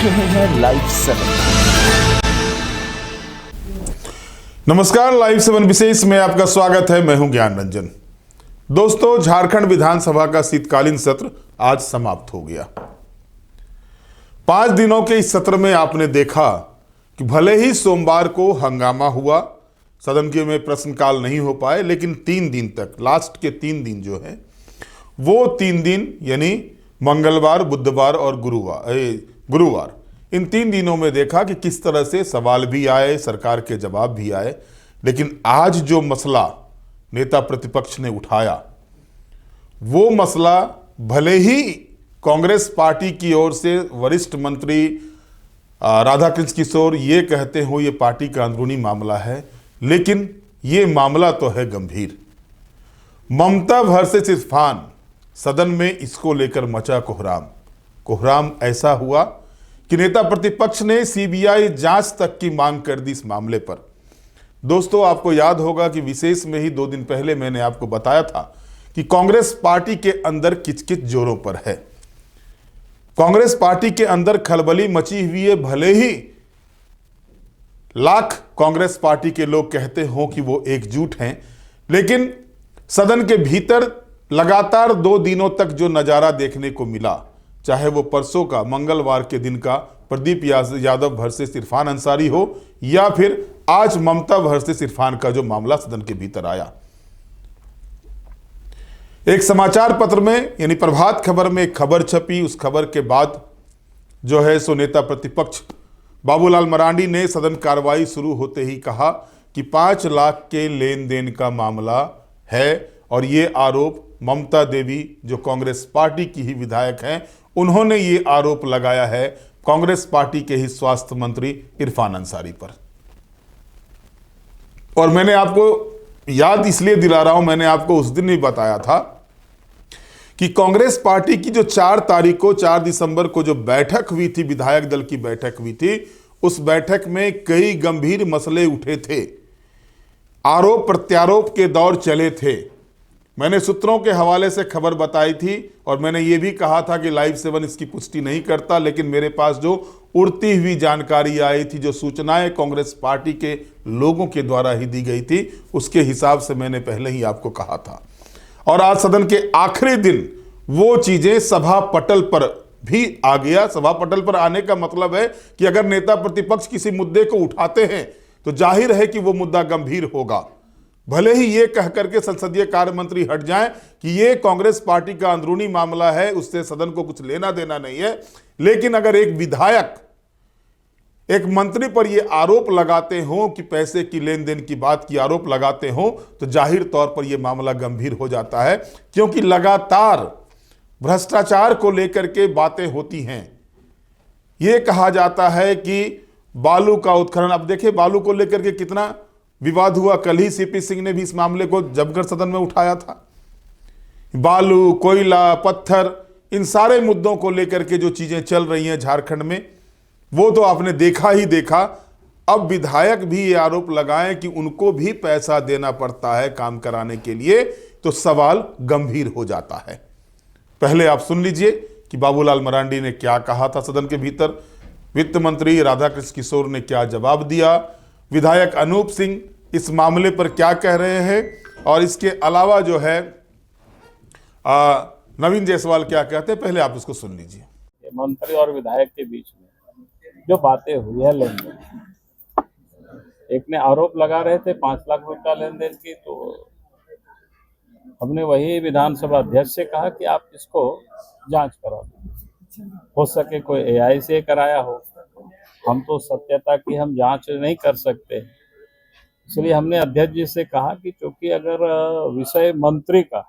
रहे हैं लाइव 7। नमस्कार, लाइव 7 विशेष में आपका स्वागत है। मैं हूं ज्ञान रंजन। दोस्तों, झारखंड विधानसभा का शीतकालीन सत्र आज समाप्त हो गया। 5 दिनों के इस सत्र में आपने देखा कि भले ही सोमवार को हंगामा हुआ, सदन के में प्रश्नकाल नहीं हो पाए, लेकिन 3 दिन तक, लास्ट के 3 दिन जो है वो 3 दिन यानी मंगलवार, बुधवार और गुरुवार, इन 3 दिनों में देखा कि किस तरह से सवाल भी आए, सरकार के जवाब भी आए। लेकिन आज जो मसला नेता प्रतिपक्ष ने उठाया, वो मसला भले ही कांग्रेस पार्टी की ओर से वरिष्ठ मंत्री राधाकृष्ण किशोर ये कहते हो ये पार्टी का अंदरूनी मामला है, लेकिन ये मामला तो है गंभीर। ममता वर्सेस इरफान, सदन में इसको लेकर मचा कोहराम ऐसा हुआ कि नेता प्रतिपक्ष ने सीबीआई जांच तक की मांग कर दी इस मामले पर। दोस्तों, आपको याद होगा कि विशेष में ही 2 दिन पहले मैंने आपको बताया था कि कांग्रेस पार्टी के अंदर किचकिच जोरों पर है। कांग्रेस पार्टी के अंदर खलबली मची हुई है। भले ही लाख कांग्रेस पार्टी के लोग कहते हो कि वो एकजुट हैं, लेकिन सदन के भीतर लगातार 2 दिनों तक जो नजारा देखने को मिला, चाहे वो परसों का मंगलवार के दिन का प्रदीप यादव वर्सेस इरफान अंसारी हो, या फिर आज ममता वर्सेस इरफान का जो मामला सदन के भीतर आया। एक समाचार पत्र में यानी प्रभात खबर में एक खबर छपी। उस खबर के बाद जो है सो नेता प्रतिपक्ष बाबूलाल मरांडी ने सदन कार्रवाई शुरू होते ही कहा कि 5 लाख के लेन देन का मामला है, और ये आरोप ममता देवी जो कांग्रेस पार्टी की ही विधायक हैं, उन्होंने ये आरोप लगाया है कांग्रेस पार्टी के ही स्वास्थ्य मंत्री इरफान अंसारी पर। और मैंने आपको याद इसलिए दिला रहा हूं, मैंने आपको उस दिन भी बताया था कि कांग्रेस पार्टी की जो 4 दिसंबर को जो बैठक हुई थी, विधायक दल की बैठक हुई थी, उस बैठक में कई गंभीर मसले उठे थे, आरोप प्रत्यारोप के दौर चले थे। मैंने सूत्रों के हवाले से खबर बताई थी और मैंने ये भी कहा था कि लाइव 7 इसकी पुष्टि नहीं करता, लेकिन मेरे पास जो उड़ती हुई जानकारी आई थी, जो सूचनाएं कांग्रेस पार्टी के लोगों के द्वारा ही दी गई थी, उसके हिसाब से मैंने पहले ही आपको कहा था। और आज सदन के आखिरी दिन वो चीजें सभा पटल पर भी आ गया। सभा पटल पर आने का मतलब है कि अगर नेता प्रतिपक्ष किसी मुद्दे को उठाते हैं तो जाहिर है कि वो मुद्दा गंभीर होगा। भले ही ये कह करके संसदीय कार्य मंत्री हट जाएं कि ये कांग्रेस पार्टी का अंदरूनी मामला है, उससे सदन को कुछ लेना देना नहीं है, लेकिन अगर एक विधायक एक मंत्री पर ये आरोप लगाते हो कि पैसे की लेन देन की बात की आरोप लगाते हो, तो जाहिर तौर पर यह मामला गंभीर हो जाता है, क्योंकि लगातार भ्रष्टाचार को लेकर के बातें होती हैं। यह कहा जाता है कि बालू का उत्खनन, अब देखिए बालू को लेकर के कितना विवाद हुआ। कल ही सीपी सिंह ने भी इस मामले को जमकर सदन में उठाया था। बालू, कोयला, पत्थर, इन सारे मुद्दों को लेकर के जो चीजें चल रही हैं झारखंड में, वो तो आपने देखा ही देखा। अब विधायक भी ये आरोप लगाएं कि उनको भी पैसा देना पड़ता है काम कराने के लिए, तो सवाल गंभीर हो जाता है। पहले आप सुन लीजिए कि बाबूलाल मरांडी ने क्या कहा था सदन के भीतर, वित्त मंत्री राधाकृष्ण किशोर ने क्या जवाब दिया, विधायक अनूप सिंह इस मामले पर क्या कह रहे हैं, और इसके अलावा जो है नवीन जायसवाल क्या कहते हैं। पहले आप इसको सुन लीजिए। मंत्री और विधायक के बीच में जो बातें हुई है लेन देन, एक ने आरोप लगा रहे थे 5 लाख रुपया लेन देन की, तो हमने वही विधानसभा अध्यक्ष से कहा कि आप इसको जांच करा दो, हो सके कोई एआई से कराया हो। हम तो सत्यता की हम जांच नहीं कर सकते, इसलिए हमने अध्यक्ष जी से कहा कि चूंकि अगर विषय मंत्री का,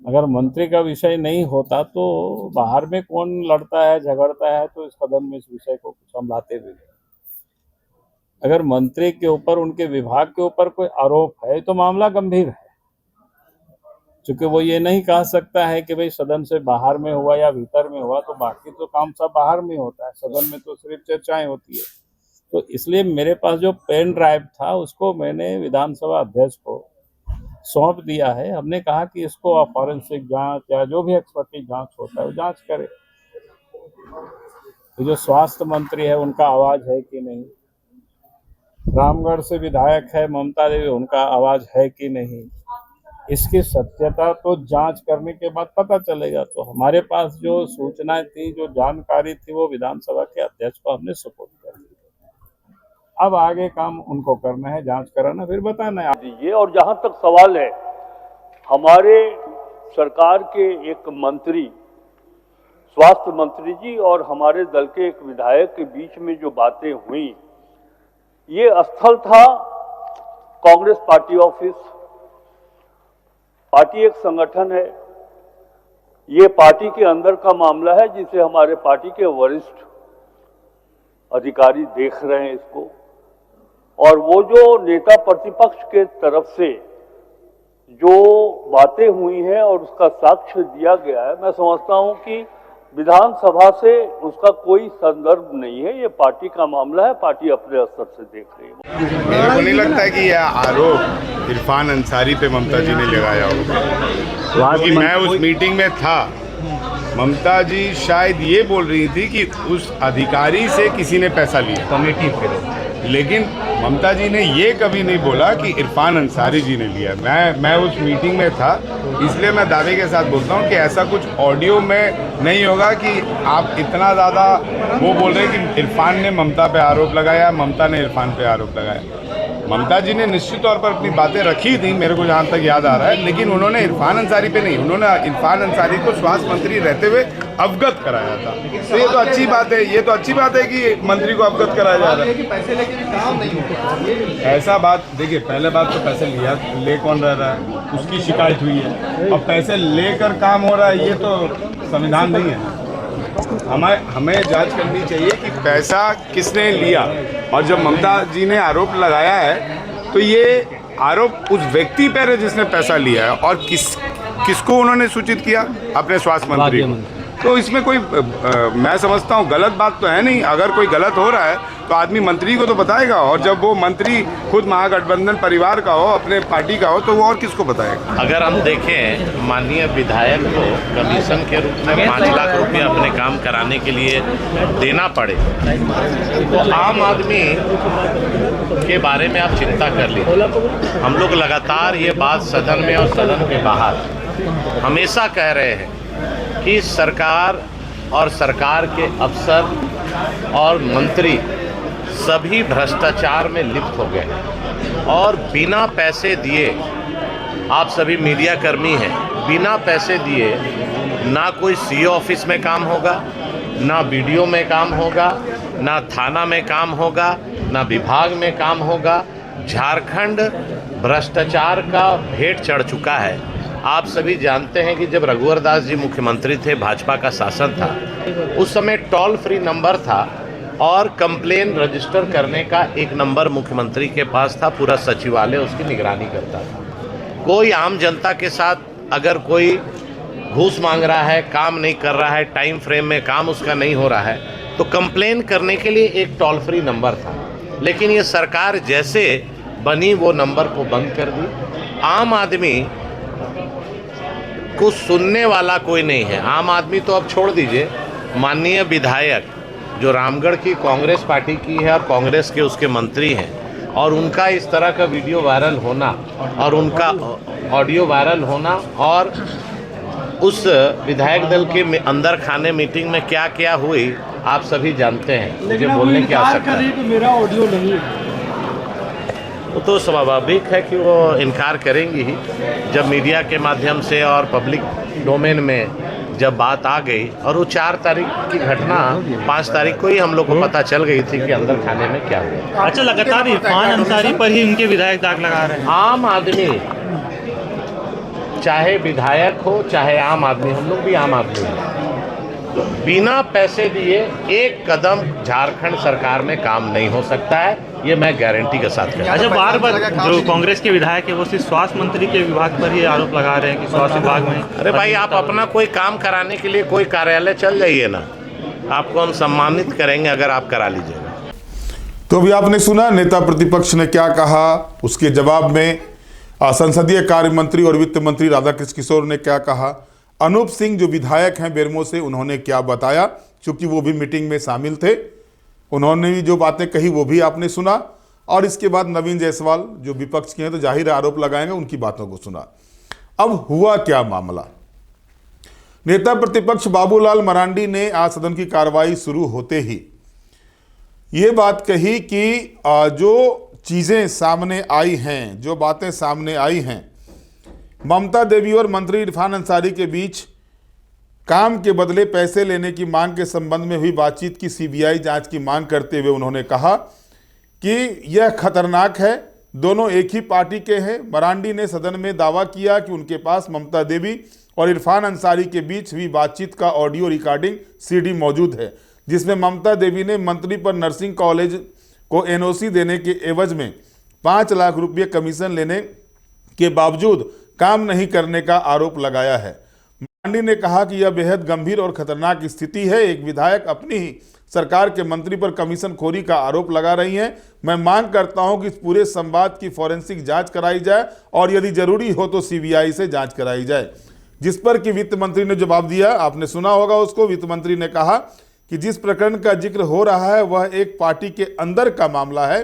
अगर मंत्री का विषय नहीं होता तो बाहर में कौन लड़ता है झगड़ता है, तो इस कदम में इस विषय को संभालते हुए अगर मंत्री के ऊपर, उनके विभाग के ऊपर कोई आरोप है तो मामला गंभीर है। चूंकि वो ये नहीं कह सकता है कि भाई सदन से बाहर में हुआ या भीतर में हुआ, तो बाकी तो काम सब बाहर में होता है, सदन में तो सिर्फ चर्चाएं होती है। तो इसलिए मेरे पास जो पेन ड्राइव था उसको मैंने विधानसभा अध्यक्ष को सौंप दिया है। हमने कहा कि इसको फॉरेंसिक जांच या जो भी एक्सपर्टी जांच होता है वो जांच करे। ये जो स्वास्थ्य मंत्री है उनका आवाज है कि नहीं, रामगढ़ से विधायक है ममता देवी, उनका आवाज है कि नहीं, इसकी सत्यता तो जांच करने के बाद पता चलेगा। तो हमारे पास जो सूचनाएं थी, जो जानकारी थी, वो विधानसभा के अध्यक्ष को हमने सुपुर्द कर दी। अब आगे काम उनको करना है, जांच कराना, फिर बताना है। दीजिए। और जहां तक सवाल है, हमारे सरकार के एक मंत्री, स्वास्थ्य मंत्री जी और हमारे दल के एक विधायक के बीच में जो बातें हुई, ये स्थल था कांग्रेस पार्टी ऑफिस। पार्टी एक संगठन है, ये पार्टी के अंदर का मामला है जिसे हमारे पार्टी के वरिष्ठ अधिकारी देख रहे हैं इसको। और वो जो नेता प्रतिपक्ष के तरफ से जो बातें हुई हैं और उसका साक्ष्य दिया गया है, मैं समझता हूं कि विधानसभा से उसका कोई संदर्भ नहीं है। ये पार्टी का मामला है, पार्टी अपने स्तर से देख रही है। मेरे को नहीं लगता है कि यह आरोप इरफान अंसारी पे ममता जी ने लगाया होगा, क्योंकि मैं उस मीटिंग में था। ममता जी शायद ये बोल रही थी कि उस अधिकारी से किसी ने पैसा लिया कमेटी पे, लेकिन ममता जी ने ये कभी नहीं बोला कि इरफान अंसारी जी ने लिया। मैं उस मीटिंग में था, इसलिए मैं दावे के साथ बोलता हूँ कि ऐसा कुछ ऑडियो में नहीं होगा कि आप इतना ज़्यादा वो बोल रहे हैं कि इरफान ने ममता पे आरोप लगाया, ममता ने इरफान पे आरोप लगाया। ममता जी ने निश्चित तौर पर अपनी बातें रखी थी, मेरे को जहाँ तक याद आ रहा है, लेकिन उन्होंने इरफान अंसारी पे नहीं, उन्होंने इरफान अंसारी को स्वास्थ्य मंत्री रहते हुए अवगत कराया था। तो ये तो अच्छी बात है, ये तो अच्छी बात है कि मंत्री को अवगत कराया जा रहा है। पैसे लेके भी काम नहीं होता। ऐसा बात देखिए, पहले बात तो पैसे ले कौन रहा है, उसकी शिकायत हुई है। अब पैसे लेकर काम हो रहा है, ये तो संविधान नहीं है। हमें जांच करनी चाहिए कि पैसा किसने लिया। और जब ममता जी ने आरोप लगाया है तो ये आरोप उस व्यक्ति पर है जिसने पैसा लिया है, और किसको उन्होंने सूचित किया, अपने स्वास्थ्य मंत्री को। तो इसमें कोई मैं समझता हूँ गलत बात तो है नहीं। अगर कोई गलत हो रहा है तो आदमी मंत्री को तो बताएगा, और जब वो मंत्री खुद महागठबंधन परिवार का हो, अपने पार्टी का हो, तो वो और किसको बताएगा। अगर हम देखें, माननीय विधायक को कमीशन के रूप में 5 लाख रुपया अपने काम कराने के लिए देना पड़े, तो आम आदमी के बारे में आप चिंता कर लीजिए। हम लोग लगातार ये बात सदन में और सदन के बाहर हमेशा कह रहे हैं कि सरकार और सरकार के अफसर और मंत्री सभी भ्रष्टाचार में लिप्त हो गए हैं। और बिना पैसे दिए, आप सभी मीडिया कर्मी हैं, बिना पैसे दिए ना कोई सीओ ऑफिस में काम होगा, ना बीडीओ में काम होगा, ना थाना में काम होगा, ना विभाग में काम होगा। झारखंड भ्रष्टाचार का भेंट चढ़ चुका है। आप सभी जानते हैं कि जब रघुवर दास जी मुख्यमंत्री थे, भाजपा का शासन था, उस समय टोल फ्री नंबर था और कंप्लेन रजिस्टर करने का एक नंबर मुख्यमंत्री के पास था। पूरा सचिवालय उसकी निगरानी करता था। कोई आम जनता के साथ अगर कोई घूस मांग रहा है, काम नहीं कर रहा है, टाइम फ्रेम में काम उसका नहीं हो रहा है, तो कंप्लेन करने के लिए एक टोल फ्री नंबर था। लेकिन ये सरकार जैसे बनी वो नंबर को बंद कर दी। आम आदमी को सुनने वाला कोई नहीं है। आम आदमी तो अब छोड़ दीजिए, माननीय विधायक जो रामगढ़ की कांग्रेस पार्टी की है और कांग्रेस के उसके मंत्री हैं, और उनका इस तरह का वीडियो वायरल होना और उनका ऑडियो वायरल होना, और उस विधायक दल के अंदर खाने मीटिंग में क्या क्या हुई आप सभी जानते हैं। मुझे बोलने की आवश्यकता है, मेरा ऑडियो नहीं है। वो तो स्वाभाविक है कि वो इनकार करेंगी ही। जब मीडिया के माध्यम से और पब्लिक डोमेन में जब बात आ गई, और वो 4 तारीख की घटना 5 तारीख को ही हम लोग को पता चल गई थी कि अंदर खाने में क्या हुआ। अच्छा, लगातार इरफान अंसारी पर ही उनके विधायक दाग लगा रहे हैं। आम आदमी, चाहे विधायक हो चाहे आम आदमी, हम लोग भी आम आदमी हैं, बिना पैसे दिए एक कदम झारखंड सरकार में काम नहीं हो सकता है, ये मैं गारंटी के साथ कहता हूं। अच्छा, बार बार जो कांग्रेस के विधायक है वो सिर्फ स्वास्थ्य मंत्री के विभाग पर ही आरोप लगा रहे हैं कि स्वास्थ्य विभाग में। अरे भाई, आप अपना कोई काम कराने के लिए कोई कार्यालय चल जाइए ना, आपको हम सम्मानित करेंगे अगर आप करा लीजिएगा। तो अभी आपने सुना नेता प्रतिपक्ष ने क्या कहा, उसके जवाब में संसदीय कार्य मंत्री और वित्त मंत्री राधाकृष्ण किशोर ने क्या कहा। अनूप सिंह जो विधायक हैं बेरमो से, उन्होंने क्या बताया, क्योंकि वो भी मीटिंग में शामिल थे, उन्होंने भी जो बातें कही वो भी आपने सुना। और इसके बाद नवीन जायसवाल जो विपक्ष के हैं तो जाहिर आरोप लगाएंगे, उनकी बातों को सुना। अब हुआ क्या मामला, नेता प्रतिपक्ष बाबूलाल मरांडी ने आज सदन की कार्रवाई शुरू होते ही ये बात कही कि जो चीज़ें सामने आई हैं, जो बातें सामने आई हैं, ममता देवी और मंत्री इरफान अंसारी के बीच काम के बदले पैसे लेने की मांग के संबंध में हुई बातचीत की सीबीआई जांच की मांग करते हुए उन्होंने कहा कि यह खतरनाक है, दोनों एक ही पार्टी के हैं। मरांडी ने सदन में दावा किया कि उनके पास ममता देवी और इरफान अंसारी के बीच हुई बातचीत का ऑडियो रिकॉर्डिंग सीडी मौजूद है, जिसमें ममता देवी ने मंत्री पर नर्सिंग कॉलेज को एनओसी देने के एवज में 5 लाख रुपये कमीशन लेने के बावजूद काम नहीं करने का आरोप लगाया है। मरांडी ने कहा कि यह बेहद गंभीर और खतरनाक स्थिति है। एक विधायक अपनी ही सरकार के मंत्री पर कमीशन खोरी का आरोप लगा रही हैं। मैं मांग करता हूं कि इस पूरे संवाद की फॉरेंसिक जांच कराई जाए और यदि जरूरी हो तो सीबीआई से जांच कराई जाए। जिस पर कि वित्त मंत्री ने जवाब दिया, आपने सुना होगा उसको। वित्त मंत्री ने कहा कि जिस प्रकरण का जिक्र हो रहा है वह एक पार्टी के अंदर का मामला है,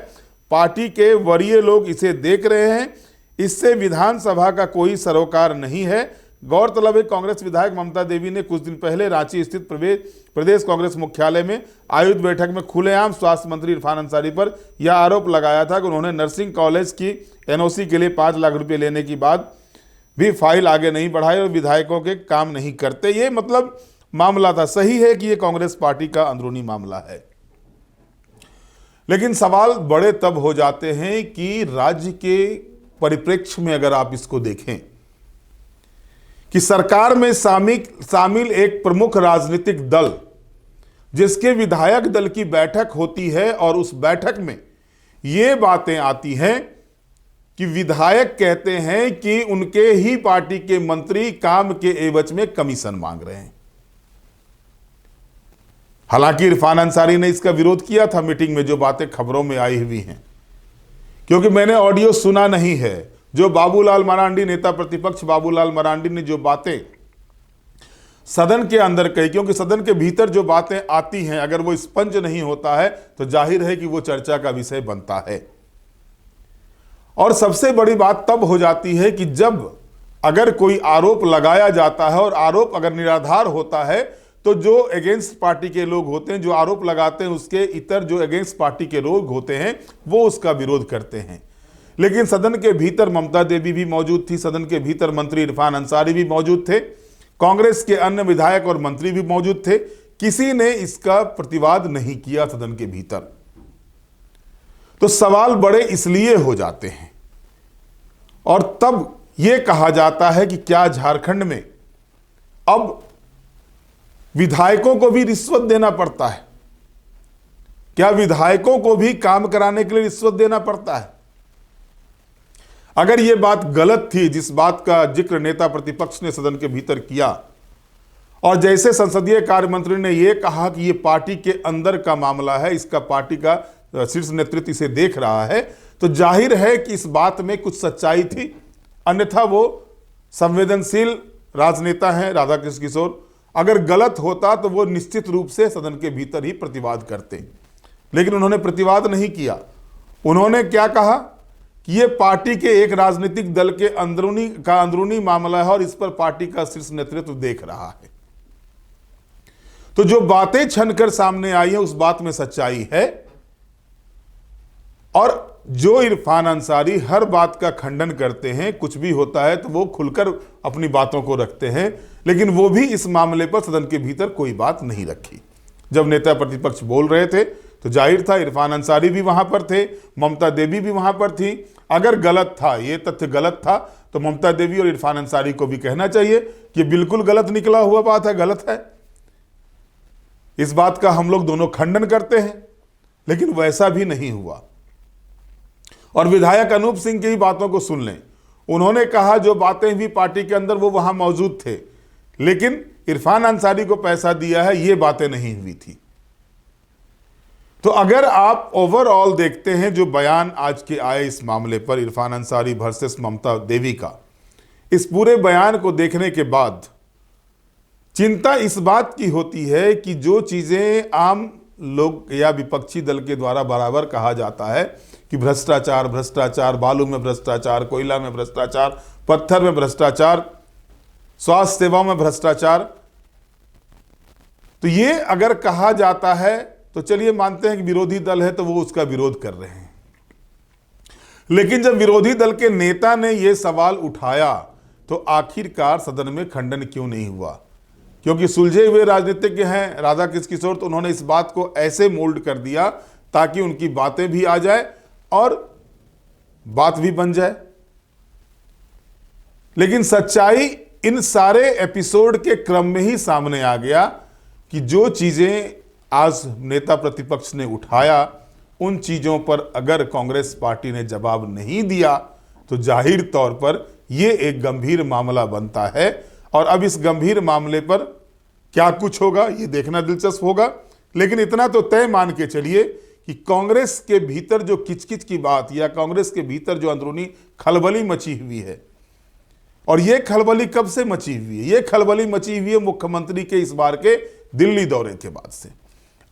पार्टी के वरीय लोग इसे देख रहे हैं, इससे विधानसभा का कोई सरोकार नहीं है। गौरतलब है कांग्रेस विधायक ममता देवी ने कुछ दिन पहले रांची स्थित प्रदेश कांग्रेस मुख्यालय में आयोजित बैठक में खुलेआम स्वास्थ्य मंत्री इरफान अंसारी पर यह आरोप लगाया था कि उन्होंने नर्सिंग कॉलेज की एनओसी के लिए 5 लाख रुपए लेने के बाद भी फाइल आगे नहीं बढ़ाई और विधायकों के काम नहीं करते। ये मतलब मामला था। सही है कि यह कांग्रेस पार्टी का अंदरूनी मामला है, लेकिन सवाल बड़े तब हो जाते हैं कि राज्य के परिप्रेक्ष्य में अगर आप इसको देखें कि सरकार में शामिल एक प्रमुख राजनीतिक दल जिसके विधायक दल की बैठक होती है और उस बैठक में ये बातें आती हैं कि विधायक कहते हैं कि उनके ही पार्टी के मंत्री काम के एवज में कमीशन मांग रहे हैं। हालांकि इरफान अंसारी ने इसका विरोध किया था मीटिंग में, जो बातें खबरों में आई हुई हैं, क्योंकि मैंने ऑडियो सुना नहीं है। जो बाबूलाल मरांडी, नेता प्रतिपक्ष बाबूलाल मरांडी ने जो बातें सदन के अंदर कही, क्योंकि सदन के भीतर जो बातें आती हैं अगर वो स्पंज नहीं होता है तो जाहिर है कि वो चर्चा का विषय बनता है। और सबसे बड़ी बात तब हो जाती है कि जब अगर कोई आरोप लगाया जाता है और आरोप अगर निराधार होता है तो जो अगेंस्ट पार्टी के लोग होते हैं, जो आरोप लगाते हैं, उसके इतर जो अगेंस्ट पार्टी के लोग होते हैं वो उसका विरोध करते हैं। लेकिन सदन के भीतर ममता देवी भी मौजूद थी, सदन के भीतर मंत्री इरफान अंसारी भी मौजूद थे, कांग्रेस के अन्य विधायक और मंत्री भी मौजूद थे। किसी ने इसका प्रतिवाद नहीं किया सदन के भीतर। तो सवाल बड़े इसलिए हो जाते हैं और तब यह कहा जाता है कि क्या झारखंड में अब विधायकों को भी रिश्वत देना पड़ता है? क्या विधायकों को भी काम कराने के लिए रिश्वत देना पड़ता है? अगर यह बात गलत थी, जिस बात का जिक्र नेता प्रतिपक्ष ने सदन के भीतर किया, और जैसे संसदीय कार्य मंत्री ने यह कहा कि यह पार्टी के अंदर का मामला है, इसका पार्टी का शीर्ष नेतृत्व इसे देख रहा है, तो जाहिर है कि इस बात में कुछ सच्चाई थी। अन्यथा वो संवेदनशील राजनेता हैं राधाकृष्ण किशोर, अगर गलत होता तो वो निश्चित रूप से सदन के भीतर ही प्रतिवाद करते, लेकिन उन्होंने प्रतिवाद नहीं किया। उन्होंने क्या कहा कि ये पार्टी के एक राजनीतिक दल के अंदरूनी मामला है और इस पर पार्टी का शीर्ष नेतृत्व देख रहा है। तो जो बातें छनकर सामने आई है उस बात में सच्चाई है, और जो इरफान अंसारी हर बात का खंडन करते हैं, कुछ भी होता है तो वो खुलकर अपनी बातों को रखते हैं, लेकिन वो भी इस मामले पर सदन के भीतर कोई बात नहीं रखी। जब नेता प्रतिपक्ष बोल रहे थे तो जाहिर था इरफान अंसारी भी वहां पर थे, ममता देवी भी वहां पर थी। अगर गलत था, ये तथ्य गलत था, तो ममता देवी और इरफान अंसारी को भी कहना चाहिए कि बिल्कुल गलत निकला हुआ बात है, गलत है। इस बात का हम लोग दोनों खंडन करते हैं, लेकिन वैसा भी नहीं हुआ। और विधायक अनूप सिंह की ही बातों को सुन लें। उन्होंने कहा जो बातें हुई पार्टी के अंदर वो वहां मौजूद थे, लेकिन इरफान अंसारी को पैसा दिया है ये बातें नहीं हुई थी। तो अगर आप ओवरऑल देखते हैं जो बयान आज के आए इस मामले पर, इरफान अंसारी वर्सेस ममता देवी का, इस पूरे बयान को देखने के बाद चिंता इस बात की होती है कि जो चीजें आम लोग या विपक्षी दल के द्वारा बराबर कहा जाता है कि भ्रष्टाचार भ्रष्टाचार, बालू में भ्रष्टाचार, कोयला में भ्रष्टाचार, पत्थर में भ्रष्टाचार, स्वास्थ्य सेवा में भ्रष्टाचार, तो ये अगर कहा जाता है तो चलिए मानते हैं कि विरोधी दल है तो वो उसका विरोध कर रहे हैं। लेकिन जब विरोधी दल के नेता ने यह सवाल उठाया तो आखिरकार सदन में खंडन क्यों नहीं हुआ? क्योंकि सुलझे हुए राजनीतिज्ञ हैं राधाकृष्ण किशोर, तो उन्होंने इस बात को ऐसे मोल्ड कर दिया ताकि उनकी बातें भी आ जाए और बात भी बन जाए। लेकिन सच्चाई इन सारे एपिसोड के क्रम में ही सामने आ गया कि जो चीजें आज नेता प्रतिपक्ष ने उठाया उन चीजों पर अगर कांग्रेस पार्टी ने जवाब नहीं दिया तो जाहिर तौर पर यह एक गंभीर मामला बनता है। और अब इस गंभीर मामले पर क्या कुछ होगा ये देखना दिलचस्प होगा। लेकिन इतना तो तय मान के चलिए कि कांग्रेस के भीतर जो किचकिच की बात या कांग्रेस के भीतर जो अंदरूनी खलबली मची हुई है, और यह खलबली कब से मची हुई है? यह खलबली मची हुई है मुख्यमंत्री के इस बार के दिल्ली दौरे के बाद से।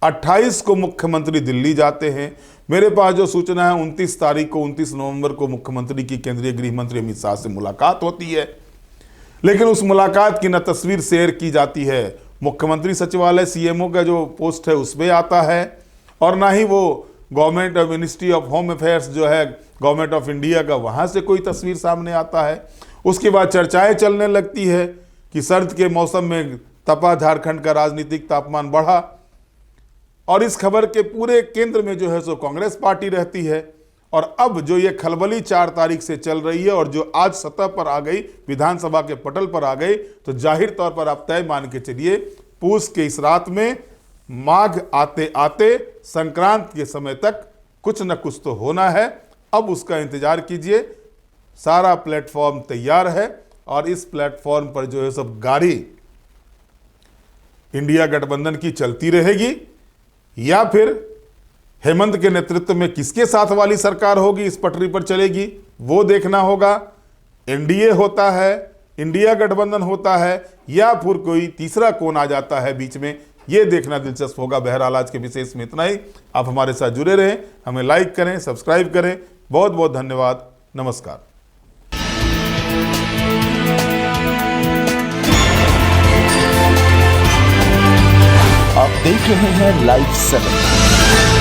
28 को मुख्यमंत्री दिल्ली जाते हैं। मेरे पास जो सूचना है 29 तारीख को 29 नवंबर को मुख्यमंत्री की केंद्रीय गृह मंत्री अमित शाह से मुलाकात होती है। लेकिन उस मुलाकात की न तस्वीर शेयर की जाती है, मुख्यमंत्री सचिवालय सीएमओ का जो पोस्ट है उसमें आता है, और ना ही वो government of ministry of home affairs जो है गवर्नमेंट ऑफ इंडिया का वहां से कोई तस्वीर सामने आता है। उसके बाद चर्चाएं चलने लगती है कि सर्द के मौसम में तपा झारखंड का राजनीतिक तापमान बढ़ा, और इस खबर के पूरे केंद्र में जो है सो कांग्रेस पार्टी रहती है। और अब जो ये खलबली 4 तारीख से चल रही है और जो आज सतह पर आ गई, विधानसभा के पटल पर आ गई, तो जाहिर तौर पर आप तय मान के चलिए पूस के इस रात में माघ आते आते संक्रांत के समय तक कुछ न कुछ तो होना है। अब उसका इंतजार कीजिए। सारा प्लेटफॉर्म तैयार है और इस प्लेटफॉर्म पर जो है सब गाड़ी इंडिया गठबंधन की चलती रहेगी, या फिर हेमंत के नेतृत्व में किसके साथ वाली सरकार होगी इस पटरी पर चलेगी, वो देखना होगा। एनडीए होता है, इंडिया गठबंधन होता है, या फिर कोई तीसरा कौन आ जाता है बीच में, ये देखना दिलचस्प होगा। बहरहाल आज के विशेष में इतना ही। आप हमारे साथ जुड़े रहें, हमें लाइक करें, सब्सक्राइब करें। बहुत बहुत धन्यवाद। नमस्कार। आप देख रहे हैं लाइव 7।